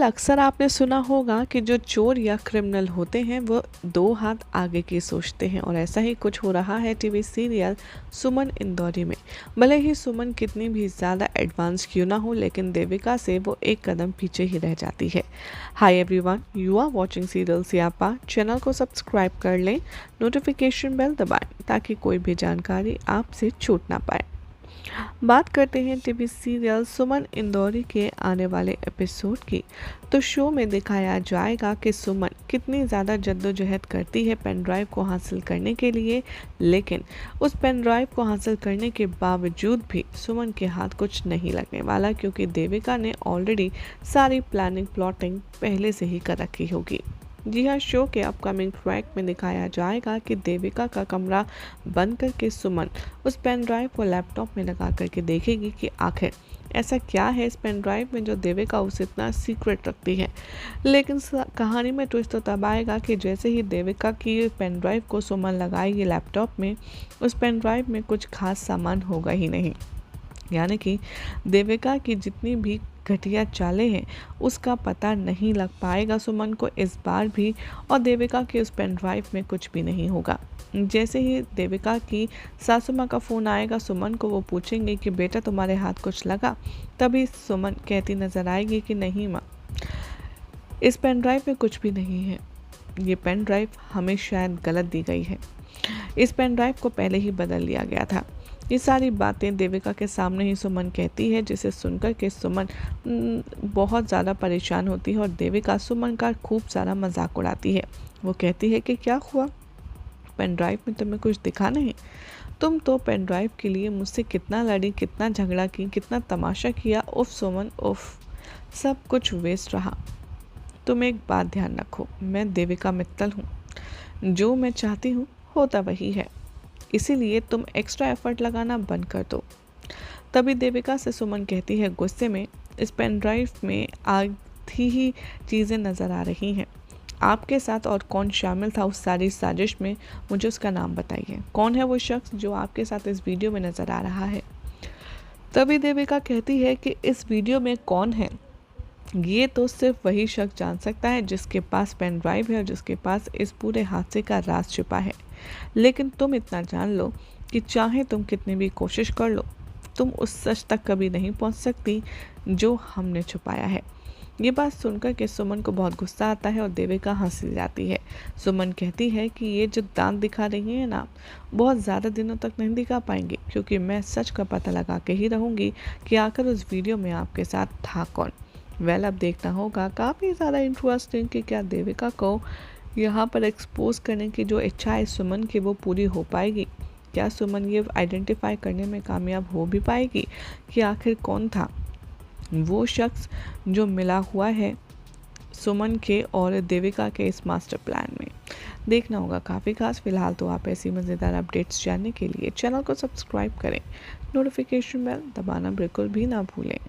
अक्सर आपने सुना होगा कि जो चोर या क्रिमिनल होते हैं वो दो हाथ आगे की सोचते हैं, और ऐसा ही कुछ हो रहा है टीवी सीरियल सुमन इंदौरी में। भले ही सुमन कितनी भी ज़्यादा एडवांस क्यों ना हो, लेकिन देविका से वो एक कदम पीछे ही रह जाती है। Hi everyone, you are watching serial Siyapa. Channel को सब्सक्राइब कर लें, नोटिफिकेशन बेल दबाएं ताकि कोई भी जानकारी आपसे छूट ना पाए। बात करते हैं टीवी सीरियल सुमन इंदौरी के आने वाले एपिसोड की। तो शो में दिखाया जाएगा कि सुमन कितनी ज़्यादा जद्दोजहद करती है पेन ड्राइव को हासिल करने के लिए, लेकिन उस पेन ड्राइव को हासिल करने के बावजूद भी सुमन के हाथ कुछ नहीं लगने वाला, क्योंकि देविका ने ऑलरेडी सारी प्लानिंग प्लॉटिंग पहले से ही कर रखी होगी। जी हाँ, शो के अपकमिंग ट्रैक में दिखाया जाएगा कि देविका का कमरा बंद करके सुमन उस पेन ड्राइव को लैपटॉप में लगा करके देखेगी कि आखिर ऐसा क्या है इस पेन ड्राइव में जो देविका उसे इतना सीक्रेट रखती है। लेकिन कहानी में ट्विस्ट तो तब आएगा कि जैसे ही देविका की पेन ड्राइव को सुमन लगाएगी लैपटॉप में, उस पेन ड्राइव में कुछ खास सामान होगा ही नहीं। यानी कि देविका की जितनी भी घटिया चालें हैं उसका पता नहीं लग पाएगा सुमन को इस बार भी, और देविका के उस पेन ड्राइव में कुछ भी नहीं होगा। जैसे ही देविका की सासू माँ का फ़ोन आएगा सुमन को, वो पूछेंगे कि बेटा तुम्हारे हाथ कुछ लगा, तभी सुमन कहती नज़र आएगी कि नहीं माँ, इस पेन ड्राइव में कुछ भी नहीं है। ये पेन ड्राइव हमें शायद गलत दी गई है, इस पेन ड्राइव को पहले ही बदल लिया गया था। ये सारी बातें देविका के सामने ही सुमन कहती है, जिसे सुनकर के सुमन बहुत ज़्यादा परेशान होती है और देविका सुमन का खूब सारा मजाक उड़ाती है। वो कहती है कि क्या हुआ, पेन ड्राइव में तुम्हें कुछ दिखा नहीं? तुम तो पेन ड्राइव के लिए मुझसे कितना लड़ी, कितना झगड़ा की, कितना तमाशा किया। उफ सुमन उफ, सब कुछ वेस्ट रहा। तुम एक बात ध्यान रखो, मैं देविका मित्तल हूँ, जो मैं चाहती हूँ होता वही है, इसीलिए तुम एक्स्ट्रा एफर्ट लगाना बंद कर दो। तभी देविका से सुमन कहती है गुस्से में, इस पेन ड्राइव में आधी ही चीज़ें नज़र आ रही हैं। आपके साथ और कौन शामिल था उस सारी साजिश में, मुझे उसका नाम बताइए। कौन है वो शख्स जो आपके साथ इस वीडियो में नज़र आ रहा है? तभी देविका कहती है कि इस वीडियो में कौन है ये तो सिर्फ वही शख्स जान सकता है जिसके पास पेन ड्राइव है और जिसके पास इस पूरे हादसे का राज छिपा है। लेकिन तुम इतना जान लो कि चाहे तुम कितनी भी कोशिश कर लो, तुम उस सच तक कभी नहीं पहुंच सकती जो हमने छुपाया है। ये बात सुनकर के सुमन को बहुत गुस्सा आता है और देविका हंसी जाती है। सुमन कहती है कि ये जो दांत दिखा रही है ना, बहुत ज़्यादा दिनों तक नहीं दिखा पाएंगे, क्योंकि मैं सच का पता लगा के ही रहूँगी कि आखिर उस वीडियो में आपके साथ था कौन। अब देखना होगा, काफ़ी ज़्यादा इंटरेस्टिंग कि क्या देविका को यहाँ पर एक्सपोज करने की जो इच्छा है सुमन की वो पूरी हो पाएगी। क्या सुमन ये आइडेंटिफाई करने में कामयाब हो भी पाएगी कि आखिर कौन था वो शख्स जो मिला हुआ है सुमन के और देविका के इस मास्टर प्लान में। देखना होगा काफ़ी खास। फिलहाल तो आप ऐसी मज़ेदार अपडेट्स जानने के लिए चैनल को सब्सक्राइब करें, नोटिफिकेशन बेल दबाना बिल्कुल भी ना भूलें।